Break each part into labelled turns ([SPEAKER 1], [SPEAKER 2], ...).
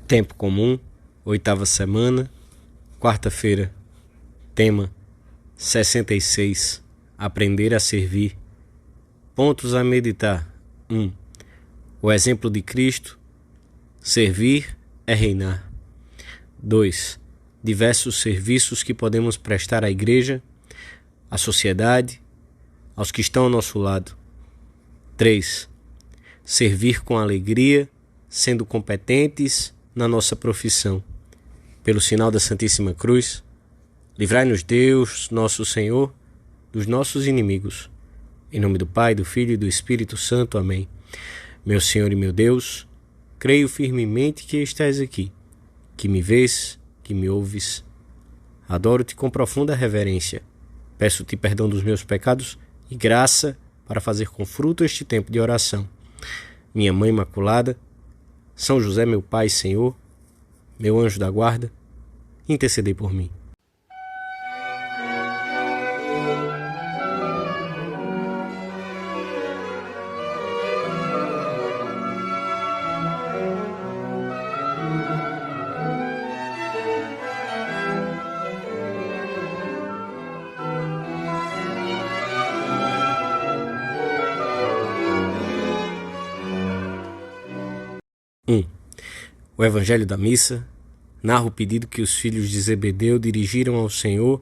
[SPEAKER 1] Tempo comum, 8ª semana, quarta-feira. Tema 66. Aprender a servir. Pontos a meditar. 1. O exemplo de Cristo. Servir é reinar. 2. Diversos serviços que podemos prestar à igreja, à sociedade, aos que estão ao nosso lado. 3. Servir com alegria, sendo competentes na nossa profissão. Pelo sinal da Santíssima Cruz, livrai-nos Deus, nosso Senhor, dos nossos inimigos. Em nome do Pai, do Filho e do Espírito Santo. Amém. Meu Senhor e meu Deus, creio firmemente que estás aqui, que me vês, que me ouves. Adoro-te com profunda reverência. Peço-te perdão dos meus pecados e graça para fazer com fruto este tempo de oração. Minha Mãe Imaculada, São José, meu Pai e Senhor, meu anjo da guarda, intercedei por mim. O Evangelho da Missa narra o pedido que os filhos de Zebedeu dirigiram ao Senhor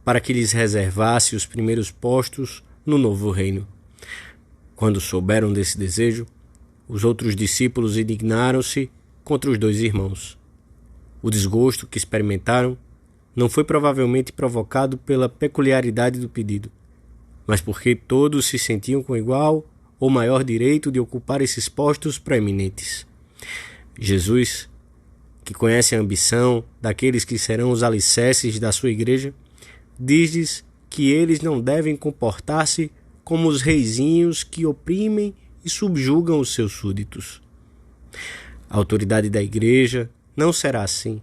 [SPEAKER 1] para que lhes reservasse os primeiros postos no novo reino. Quando souberam desse desejo, os outros discípulos indignaram-se contra os dois irmãos. O desgosto que experimentaram não foi provavelmente provocado pela peculiaridade do pedido, mas porque todos se sentiam com igual ou maior direito de ocupar esses postos proeminentes. Jesus, que conhece a ambição daqueles que serão os alicerces da sua igreja, diz-lhes que eles não devem comportar-se como os reizinhos que oprimem e subjugam os seus súditos. A autoridade da igreja não será assim.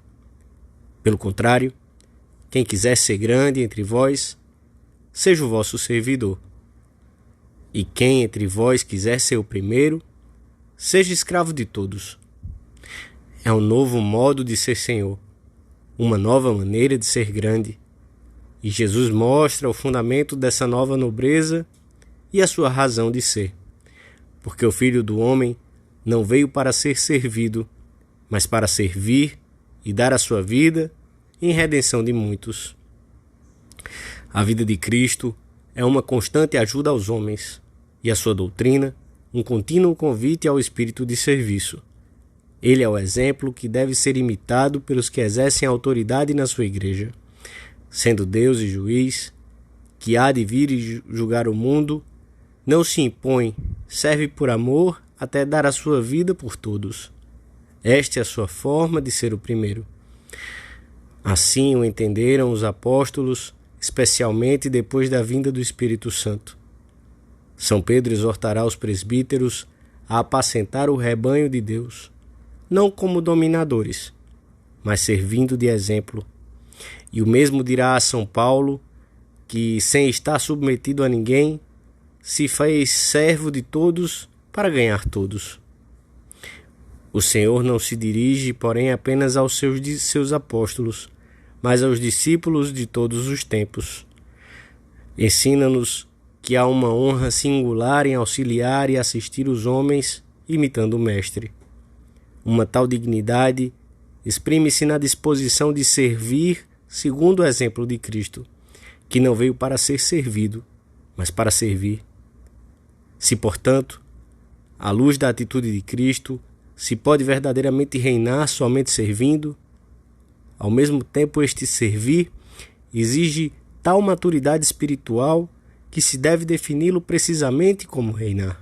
[SPEAKER 1] Pelo contrário, quem quiser ser grande entre vós, seja o vosso servidor. E quem entre vós quiser ser o primeiro, seja escravo de todos. É um novo modo de ser Senhor, uma nova maneira de ser grande. E Jesus mostra o fundamento dessa nova nobreza e a sua razão de ser. Porque o Filho do Homem não veio para ser servido, mas para servir e dar a sua vida em redenção de muitos. A vida de Cristo é uma constante ajuda aos homens, e a sua doutrina, um contínuo convite ao espírito de serviço. Ele é o exemplo que deve ser imitado pelos que exercem autoridade na sua igreja. Sendo Deus e juiz, que há de vir e julgar o mundo, não se impõe, serve por amor até dar a sua vida por todos. Esta é a sua forma de ser o primeiro. Assim o entenderam os apóstolos, especialmente depois da vinda do Espírito Santo. São Pedro exortará os presbíteros a apacentar o rebanho de Deus, não como dominadores, mas servindo de exemplo. E o mesmo dirá a São Paulo, que, sem estar submetido a ninguém, se fez servo de todos para ganhar todos. O Senhor não se dirige, porém, apenas aos seus apóstolos, mas aos discípulos de todos os tempos. Ensina-nos que há uma honra singular em auxiliar e assistir os homens, imitando o Mestre. Uma tal dignidade exprime-se na disposição de servir segundo o exemplo de Cristo, que não veio para ser servido, mas para servir. Se, portanto, à luz da atitude de Cristo, se pode verdadeiramente reinar somente servindo, ao mesmo tempo este servir exige tal maturidade espiritual que se deve defini-lo precisamente como reinar.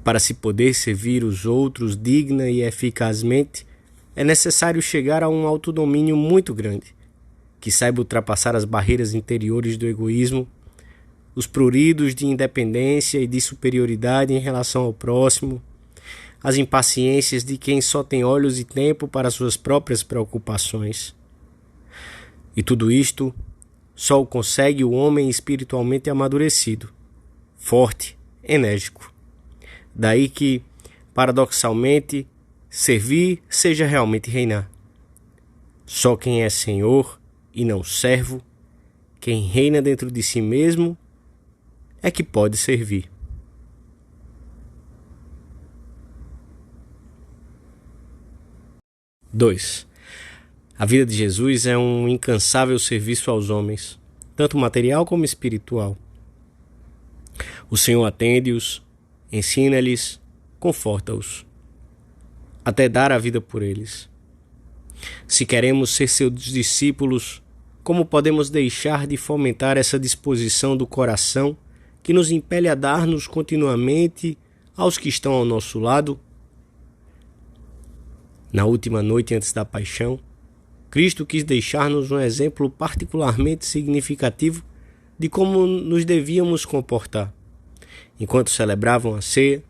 [SPEAKER 1] Para se poder servir os outros digna e eficazmente, é necessário chegar a um autodomínio muito grande, que saiba ultrapassar as barreiras interiores do egoísmo, os pruridos de independência e de superioridade em relação ao próximo, as impaciências de quem só tem olhos e tempo para suas próprias preocupações. E tudo isto só o consegue o homem espiritualmente amadurecido, forte, enérgico. Daí que, paradoxalmente, servir seja realmente reinar. Só quem é senhor e não servo, quem reina dentro de si mesmo, é que pode servir. Dois. A vida de Jesus é um incansável serviço aos homens, tanto material como espiritual. O Senhor atende-os, ensina-lhes, conforta-os, até dar a vida por eles. Se queremos ser seus discípulos, como podemos deixar de fomentar essa disposição do coração que nos impele a dar-nos continuamente aos que estão ao nosso lado? Na última noite antes da paixão, Cristo quis deixar-nos um exemplo particularmente significativo de como nos devíamos comportar. Enquanto celebravam a ceia,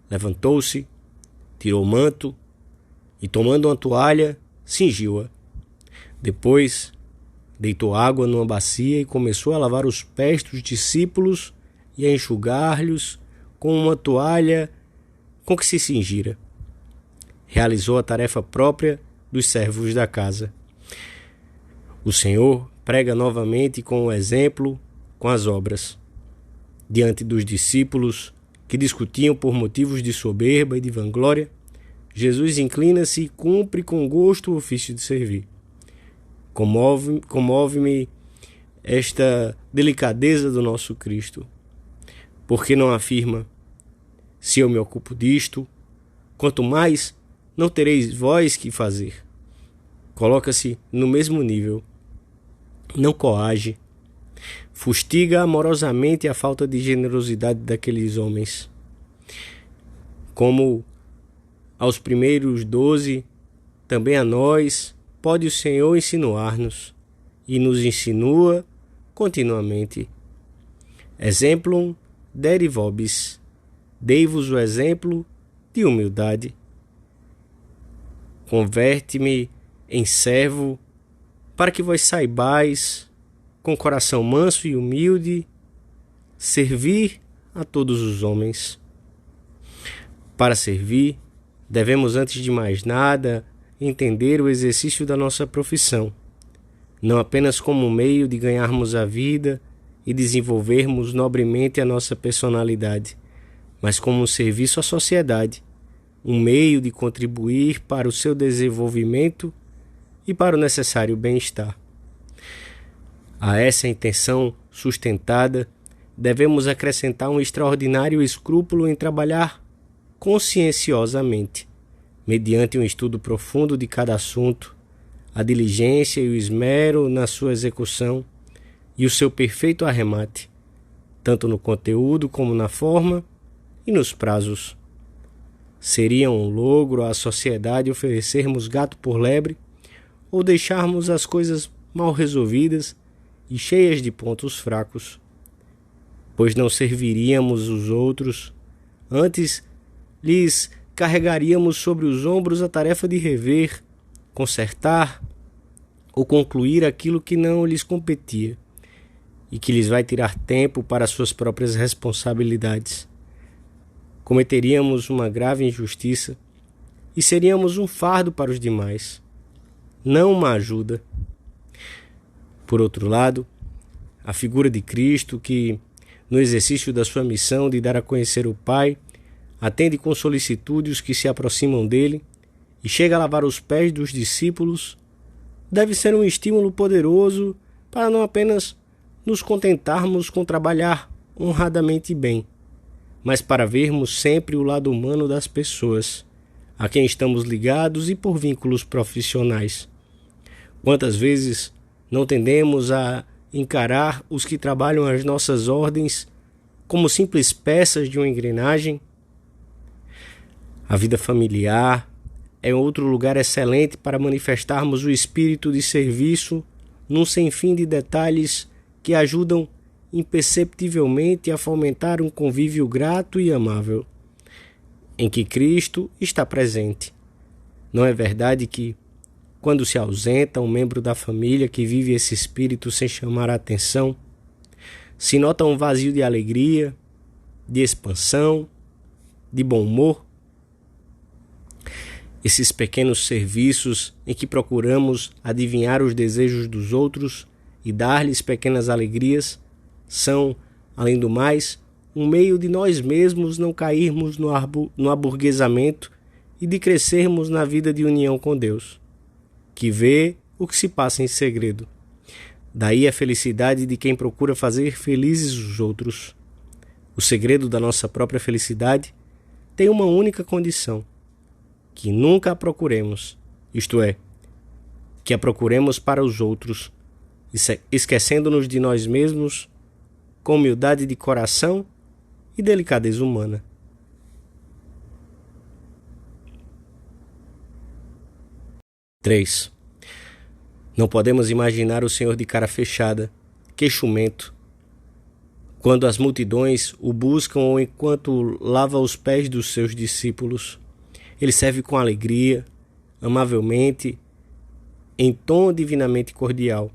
[SPEAKER 1] levantou-se, tirou o manto e, tomando uma toalha, cingiu-a. Depois, deitou água numa bacia e começou a lavar os pés dos discípulos e a enxugar-lhes com uma toalha com que se cingira. Realizou a tarefa própria dos servos da casa. O Senhor prega novamente com o exemplo, com as obras. Diante dos discípulos que discutiam por motivos de soberba e de vanglória, Jesus inclina-se e cumpre com gosto o ofício de servir. Comove-me esta delicadeza do nosso Cristo, porque não afirma: se eu me ocupo disto, quanto mais não tereis vós que fazer. Coloca-se no mesmo nível, não coage, fustiga amorosamente a falta de generosidade daqueles homens. Como aos primeiros 12, também a nós pode o Senhor insinuar-nos, e nos insinua continuamente. Exemplum deri vobis, dei-vos o exemplo de humildade. Converte-me em servo, para que vós saibais, com coração manso e humilde, servir a todos os homens. Para servir, devemos, antes de mais nada, entender o exercício da nossa profissão, não apenas como um meio de ganharmos a vida e desenvolvermos nobremente a nossa personalidade, mas como um serviço à sociedade, um meio de contribuir para o seu desenvolvimento e para o necessário bem-estar. A essa intenção sustentada, devemos acrescentar um extraordinário escrúpulo em trabalhar conscienciosamente, mediante um estudo profundo de cada assunto, a diligência e o esmero na sua execução e o seu perfeito arremate, tanto no conteúdo como na forma e nos prazos. Seria um logro à sociedade oferecermos gato por lebre ou deixarmos as coisas mal resolvidas e cheias de pontos fracos, pois não serviríamos os outros, antes lhes carregaríamos sobre os ombros a tarefa de rever, consertar ou concluir aquilo que não lhes competia e que lhes vai tirar tempo para suas próprias responsabilidades. Cometeríamos uma grave injustiça e seríamos um fardo para os demais, não uma ajuda. Por outro lado, a figura de Cristo, que, no exercício da sua missão de dar a conhecer o Pai, atende com solicitude os que se aproximam dele e chega a lavar os pés dos discípulos, deve ser um estímulo poderoso para não apenas nos contentarmos com trabalhar honradamente bem, mas para vermos sempre o lado humano das pessoas, a quem estamos ligados e por vínculos profissionais. Quantas vezes não tendemos a encarar os que trabalham às nossas ordens como simples peças de uma engrenagem? A vida familiar é outro lugar excelente para manifestarmos o espírito de serviço num sem fim de detalhes que ajudam imperceptivelmente a fomentar um convívio grato e amável, em que Cristo está presente. Não é verdade que, quando se ausenta um membro da família que vive esse espírito sem chamar a atenção, se nota um vazio de alegria, de expansão, de bom humor? Esses pequenos serviços em que procuramos adivinhar os desejos dos outros e dar-lhes pequenas alegrias são, além do mais, um meio de nós mesmos não cairmos no aburguesamento e de crescermos na vida de união com Deus, que vê o que se passa em segredo. Daí a felicidade de quem procura fazer felizes os outros. O segredo da nossa própria felicidade tem uma única condição: que nunca a procuremos, isto é, que a procuremos para os outros, esquecendo-nos de nós mesmos, com humildade de coração e delicadeza humana. Três. Não podemos imaginar o Senhor de cara fechada, queixumento, quando as multidões o buscam ou enquanto lava os pés dos seus discípulos. Ele serve com alegria, amavelmente, em tom divinamente cordial.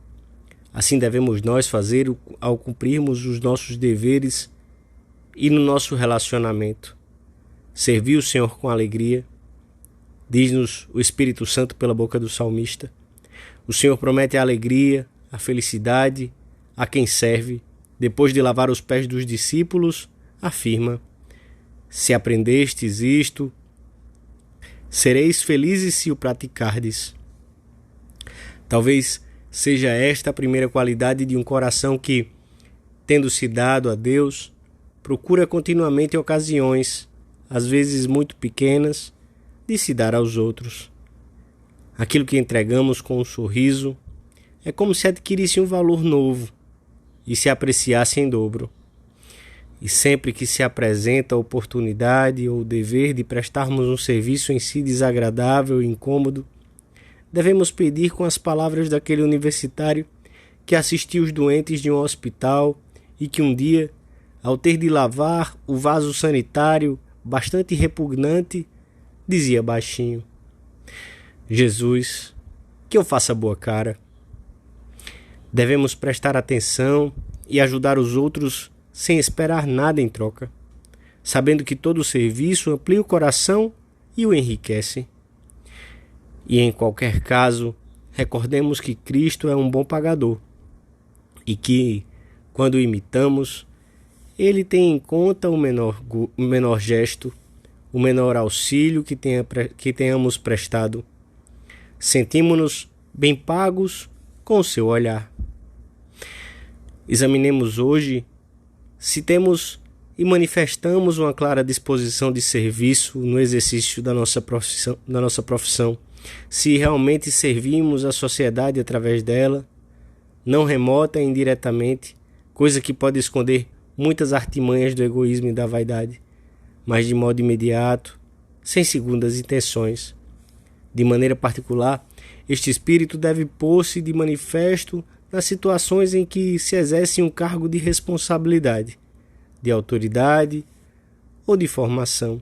[SPEAKER 1] Assim devemos nós fazer ao cumprirmos os nossos deveres e no nosso relacionamento. Servir o Senhor com alegria, diz-nos o Espírito Santo pela boca do salmista. O Senhor promete a alegria, a felicidade a quem serve. Depois de lavar os pés dos discípulos, afirma: se aprendestes isto, sereis felizes se o praticardes. Talvez seja esta a primeira qualidade de um coração que, tendo-se dado a Deus, procura continuamente ocasiões, às vezes muito pequenas, de se dar aos outros. Aquilo que entregamos com um sorriso é como se adquirisse um valor novo e se apreciasse em dobro. E sempre que se apresenta a oportunidade ou o dever de prestarmos um serviço em si desagradável e incômodo, devemos pedir com as palavras daquele universitário que assistiu os doentes de um hospital e que um dia, ao ter de lavar o vaso sanitário bastante repugnante, dizia baixinho: Jesus, que eu faça boa cara. Devemos prestar atenção e ajudar os outros sem esperar nada em troca, sabendo que todo serviço amplia o coração e o enriquece. E em qualquer caso, recordemos que Cristo é um bom pagador e que, quando o imitamos, Ele tem em conta o menor gesto, o menor auxílio que tenhamos prestado. Sentimos-nos bem pagos com o seu olhar. Examinemos hoje se temos e manifestamos uma clara disposição de serviço no exercício da nossa profissão, se realmente servimos a sociedade através dela, não remota e indiretamente, coisa que pode esconder muitas artimanhas do egoísmo e da vaidade, mas de modo imediato, sem segundas intenções. De maneira particular, este espírito deve pôr-se de manifesto nas situações em que se exerce um cargo de responsabilidade, de autoridade ou de formação.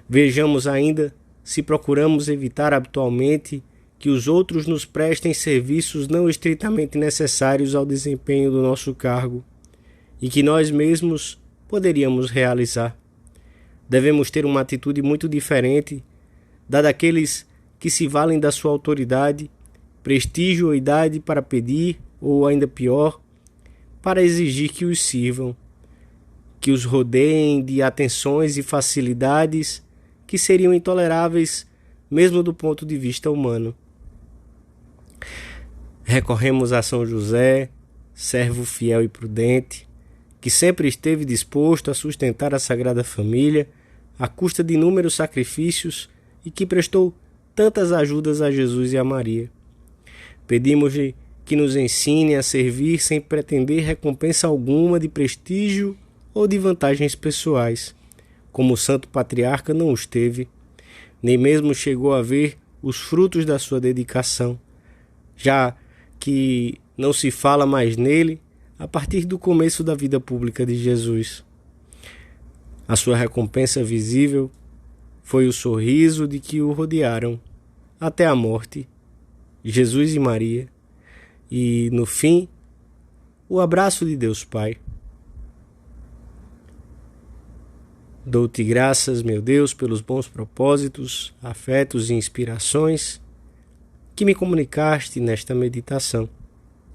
[SPEAKER 1] Vejamos ainda se procuramos evitar habitualmente que os outros nos prestem serviços não estritamente necessários ao desempenho do nosso cargo e que nós mesmos poderíamos realizar. Devemos ter uma atitude muito diferente da daqueles que se valem da sua autoridade, prestígio ou idade para pedir, ou ainda pior, para exigir que os sirvam, que os rodeiem de atenções e facilidades que seriam intoleráveis mesmo do ponto de vista humano. Recorremos a São José, servo fiel e prudente, que sempre esteve disposto a sustentar a Sagrada Família à custa de inúmeros sacrifícios e que prestou tantas ajudas a Jesus e a Maria. Pedimos-lhe que nos ensine a servir sem pretender recompensa alguma de prestígio ou de vantagens pessoais, como o Santo Patriarca não os teve, nem mesmo chegou a ver os frutos da sua dedicação, já que não se fala mais nele a partir do começo da vida pública de Jesus. A sua recompensa visível foi o sorriso de que o rodearam até a morte, Jesus e Maria, e, no fim, o abraço de Deus Pai. Dou-te graças, meu Deus, pelos bons propósitos, afetos e inspirações que me comunicaste nesta meditação.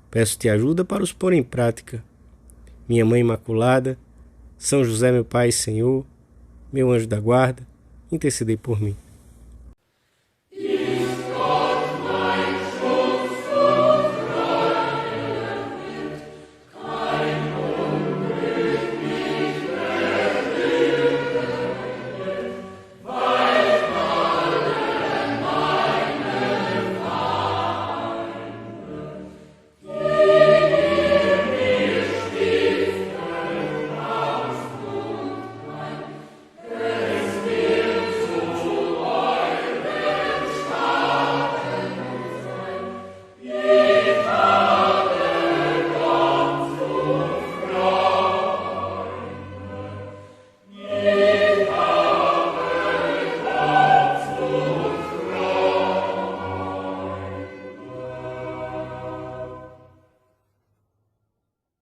[SPEAKER 1] Peço-te ajuda para os pôr em prática. Minha Mãe Imaculada, São José, meu Pai e Senhor, meu anjo da guarda, intercedei por mim.